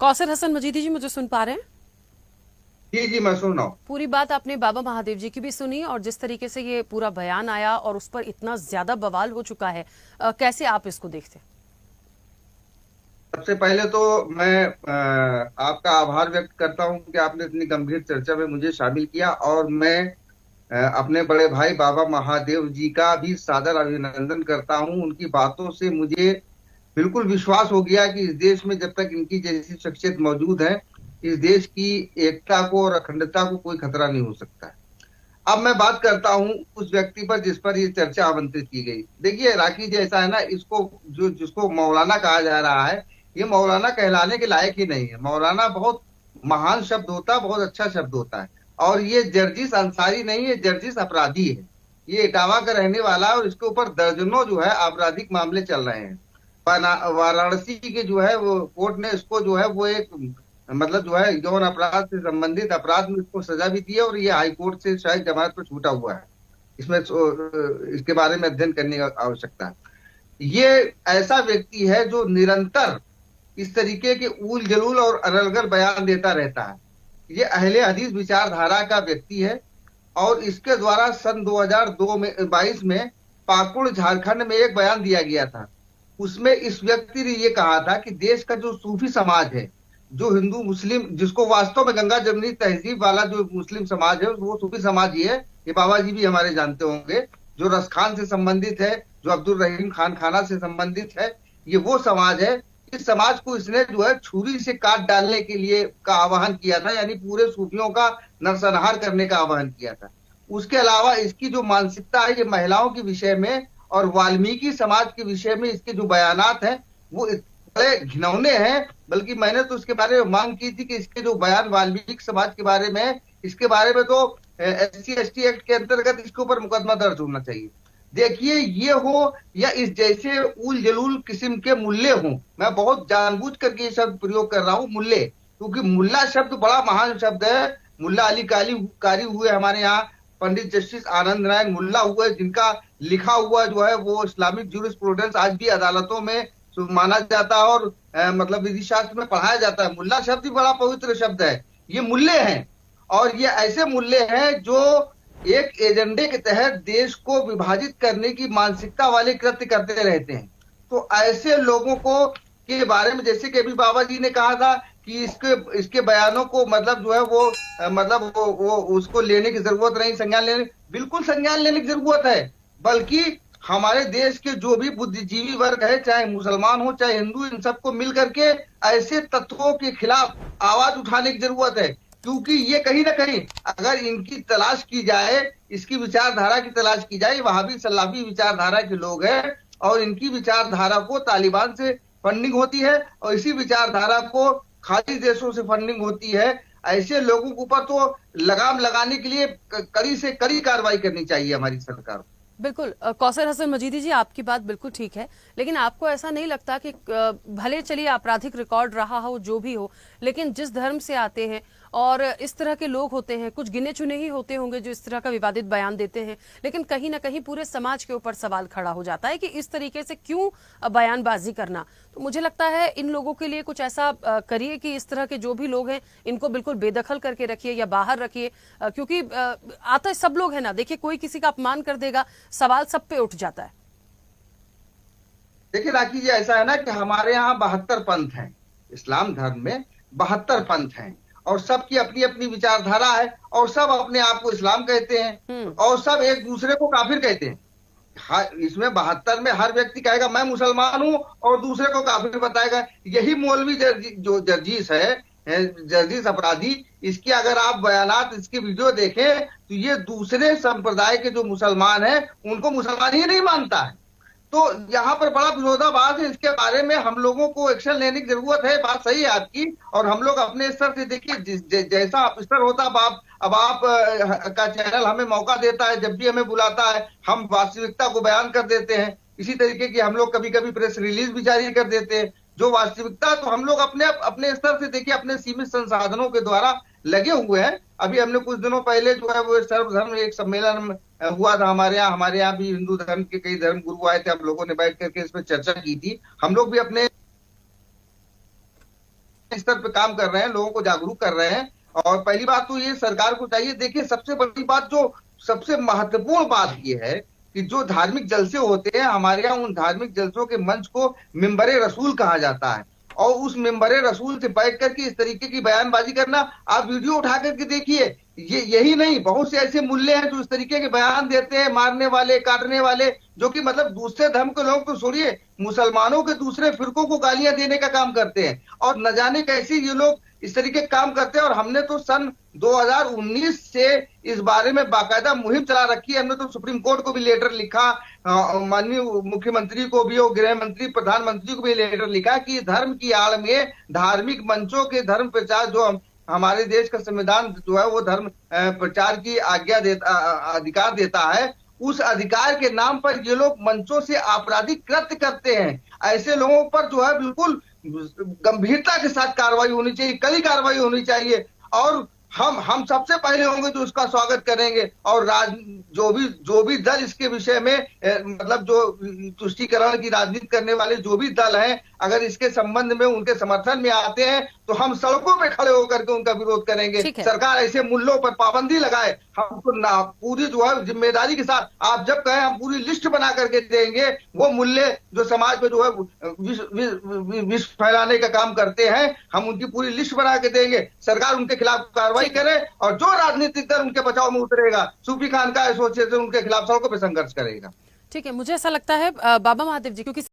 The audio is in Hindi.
कौसर हसन मजीदी जी, मुझे सुन पा रहे हैं? जी जी, मैं सुन रहा हूँ। पूरी बात आपने बाबा महादेव जी की भी सुनी और जिस तरीके से ये पूरा बयान आया और उस पर इतना ज्यादा बवाल हो चुका है, कैसे आप इसको देखते हैं? सबसे पहले तो मैं आपका आभार व्यक्त करता हूँ कि आपने इतनी गंभीर चर्चा में मुझे शामिल किया। और मैं अपने बड़े भाई बाबा महादेव जी का भी सादर अभिनंदन करता हूँ। उनकी बातों से मुझे बिल्कुल विश्वास हो गया कि इस देश में जब तक इनकी जैसी शख्सियत मौजूद है, इस देश की एकता को और अखंडता को कोई खतरा नहीं हो सकता है। अब मैं बात करता हूं उस व्यक्ति पर जिस पर ये चर्चा आमंत्रित की गई। देखिए राखी जी, ऐसा है ना, इसको जो जिसको मौलाना कहा जा रहा है, ये मौलाना कहलाने के लायक ही नहीं है। मौलाना बहुत महान शब्द होता है, बहुत अच्छा शब्द होता है। और ये जर्जिस अंसारी नहीं है, जर्जिस अपराधी है। ये इटावा का रहने वाला है और इसके ऊपर दर्जनों जो है आपराधिक मामले चल रहे हैं। वाराणसी के जो है वो कोर्ट ने इसको जो है वो एक मतलब जो है यौन अपराध से संबंधित अपराध में इसको सजा भी दी है। और ये हाई कोर्ट से शायद जमानत पर छूटा हुआ है। इसमें इसके बारे में अध्ययन करने की आवश्यकता है। ये ऐसा व्यक्ति है जो निरंतर इस तरीके के ऊल जलूल और अनर्गल बयान देता रहता है। ये अहले हदीस विचारधारा का व्यक्ति है। और इसके द्वारा सन 2002 में 22 में पाकुड़ झारखंड में एक बयान दिया गया था। उसमें इस व्यक्ति ने ये कहा था कि देश का जो सूफी समाज है, जो हिंदू मुस्लिम, जिसको वास्तव में गंगा जमनी तहजीब वाला जो मुस्लिम समाज है वो सूफी समाज ही है। ये बाबा जी भी हमारे जानते होंगे। जो रसखान से संबंधित है, जो अब्दुल रहीम खान खाना से संबंधित है, ये वो समाज है। इस समाज को इसने जो है छुरी से काट डालने के लिए का आह्वान किया था, यानी पूरे सूफियों का नरसंहार करने का आह्वान किया था। उसके अलावा इसकी जो मानसिकता है, ये महिलाओं के विषय में और वाल्मीकि समाज के विषय में इसके जो बयानात हैं वो बड़े घिनौने हैं। बल्कि मैंने तो इसके बारे में मांग की थी कि इसके जो बयान वाल्मीकि समाज के बारे में, इसके बारे में तो SC/ST एक्ट के अंतर्गत इसके ऊपर मुकदमा दर्ज होना चाहिए। देखिए, ये हो या इस जैसे उल जलूल किस्म के मुल्ले हों, मैं बहुत जानबूझ करके ये शब्द प्रयोग कर रहा हूं, मुल्ले, क्योंकि मुल्ला शब्द बड़ा महान शब्द है। मुल्ला अली कारी हुए हमारे यहाँ, पंडित जस्टिस आनंद नारायण मुल्ला हुए, जिनका लिखा हुआ जो है वो इस्लामिक जूरिस्प्रूडेंस आज भी अदालतों में माना जाता है और मतलब विधि शास्त्र में पढ़ाया जाता है। मुल्ला शब्द भी बड़ा पवित्र शब्द है। ये मुल्ले हैं। और ये ऐसे मुल्ले हैं जो एक एजेंडे के तहत देश को विभाजित करने की मानसिकता वाले कृत्य करते रहते हैं। तो ऐसे लोगों को के बारे में, जैसे कि अभी बाबा जी ने कहा था कि इसके बयानों को मतलब जो है वो मतलब वो उसको लेने की जरूरत नहीं, संज्ञान लेने, बिल्कुल संज्ञान लेने की जरूरत है। बल्कि हमारे देश के जो भी बुद्धिजीवी वर्ग है, चाहे मुसलमान हो चाहे हिंदू, इन सबको मिल करके ऐसे तत्वों के खिलाफ आवाज उठाने की जरूरत है। क्योंकि ये कहीं ना कहीं अगर इनकी तलाश की जाए, इसकी विचारधारा की तलाश की जाए, वहाबी सलाफी विचारधारा के लोग हैं और इनकी विचारधारा को तालिबान से फंडिंग होती है और इसी विचारधारा को खाड़ी देशों से फंडिंग होती है। ऐसे लोगों के ऊपर तो लगाम लगाने के लिए कड़ी से कड़ी कार्रवाई करनी चाहिए हमारी सरकार को। बिल्कुल, कौसर हसन मजीदी जी, आपकी बात बिल्कुल ठीक है। लेकिन आपको ऐसा नहीं लगता कि भले चलिए आपराधिक रिकॉर्ड रहा हो जो भी हो, लेकिन जिस धर्म से आते हैं और इस तरह के लोग होते हैं, कुछ गिने चुने ही होते होंगे जो इस तरह का विवादित बयान देते हैं, लेकिन कहीं ना कहीं पूरे समाज के ऊपर सवाल खड़ा हो जाता है कि इस तरीके से क्यों बयानबाजी करना। तो मुझे लगता है इन लोगों के लिए कुछ ऐसा करिए कि इस तरह के जो भी लोग हैं इनको बिल्कुल बेदखल करके रखिए या बाहर रखिए, क्योंकि आता सब लोग हैं ना, देखिए कोई किसी का अपमान कर देगा, सवाल सब पे उठ जाता है। देखिए राखी जी, ऐसा है ना कि हमारे यहाँ 72 पंथ हैं। इस्लाम धर्म में 72 पंथ हैं और सबकी अपनी अपनी विचारधारा है और सब अपने आप को इस्लाम कहते हैं और सब एक दूसरे को काफिर कहते हैं। इसमें 72 में हर व्यक्ति कहेगा मैं मुसलमान हूं और दूसरे को काफिर बताएगा। यही मौलवी जो जर्जीस है, जर्जीस अपराधी, इसकी अगर आप बयानात, इसकी वीडियो देखें तो ये दूसरे संप्रदाय के जो मुसलमान हैं उनको मुसलमान ही नहीं मानता है। तो यहाँ पर बड़ा विरोधाभास है। इसके बारे में हम लोगों को एक्शन लेने की जरूरत है। बात सही है आपकी। और हम लोग अपने स्तर से देखिए, जैसा आप स्तर होता, अब आप का चैनल हमें मौका देता है, जब भी हमें बुलाता है हम वास्तविकता को बयान कर देते हैं। इसी तरीके की हम लोग कभी कभी प्रेस रिलीज भी जारी कर देते हैं जो वास्तविकता, तो हम लोग अपने अपने स्तर से देखिए, अपने सीमित संसाधनों के द्वारा लगे हुए हैं। अभी हमने कुछ दिनों पहले जो है वो सर्वधर्म एक सम्मेलन हुआ था हमारे यहाँ भी हिंदू धर्म के कई धर्म गुरु आए थे। हम लोगों ने बैठ करके इस पर चर्चा की थी। हम लोग भी अपने स्तर पे काम कर रहे हैं, लोगों को जागरूक कर रहे हैं। और पहली बात तो ये सरकार को चाहिए, देखिए सबसे बड़ी बात, जो सबसे महत्वपूर्ण बात ये है कि जो धार्मिक जलसे होते हैं हमारे यहाँ, उन धार्मिक जलसों के मंच को मिंबरे रसूल कहा जाता है। और उस मिंबरे रसूल से बैठ करके इस तरीके की बयानबाजी करना, आप वीडियो उठा करके देखिए, ये यही नहीं, बहुत से ऐसे मुल्ले हैं जो इस तरीके के बयान देते हैं, मारने वाले, काटने वाले, जो कि मतलब दूसरे धर्म के लोग तो छोड़िए, मुसलमानों के दूसरे फिरकों को गालियां देने का काम करते हैं। और न जाने कैसे ये लोग इस तरीके का काम करते हैं। और हमने तो सन 2019 से इस बारे में बाकायदा मुहिम चला रखी है। हमने तो सुप्रीम कोर्ट को भी लेटर लिखा, माननीय मुख्यमंत्री को भी और गृह मंत्री, प्रधानमंत्री को भी लेटर लिखा कि धर्म की आड़ में धार्मिक मंचों के धर्म प्रचार, जो हमारे देश का संविधान जो है वो धर्म प्रचार की आज्ञा देता, अधिकार देता है, उस अधिकार के नाम पर ये लोग मंचों से आपराधिक कृत्य करते हैं। ऐसे लोगों पर जो है बिल्कुल गंभीरता के साथ कार्रवाई होनी चाहिए, कड़ी कार्रवाई होनी चाहिए। और हम सबसे पहले होंगे जो उसका स्वागत करेंगे। और जो भी दल इसके विषय में मतलब जो तुष्टीकरण की राजनीति करने वाले जो भी दल हैं, अगर इसके संबंध में उनके समर्थन में आते हैं तो हम सड़कों पे खड़े होकर के उनका विरोध करेंगे। सरकार ऐसे मुल्लों पर पाबंदी लगाए, हमको पूरी जो है जिम्मेदारी के साथ, आप जब कहें हम पूरी लिस्ट बना करके देंगे। वो मुल्ले जो समाज में जो है विष फैलाने का काम करते हैं, हम उनकी पूरी लिस्ट बना के देंगे। सरकार उनके खिलाफ कार्रवाई करे, और जो राजनीतिक दल उनके बचाव में उतरेगा, सूफी खानका एसोसिएशन उनके खिलाफ सड़कों पर संघर्ष करेगा। ठीक है, मुझे ऐसा लगता है बाबा महादेव जी, क्योंकि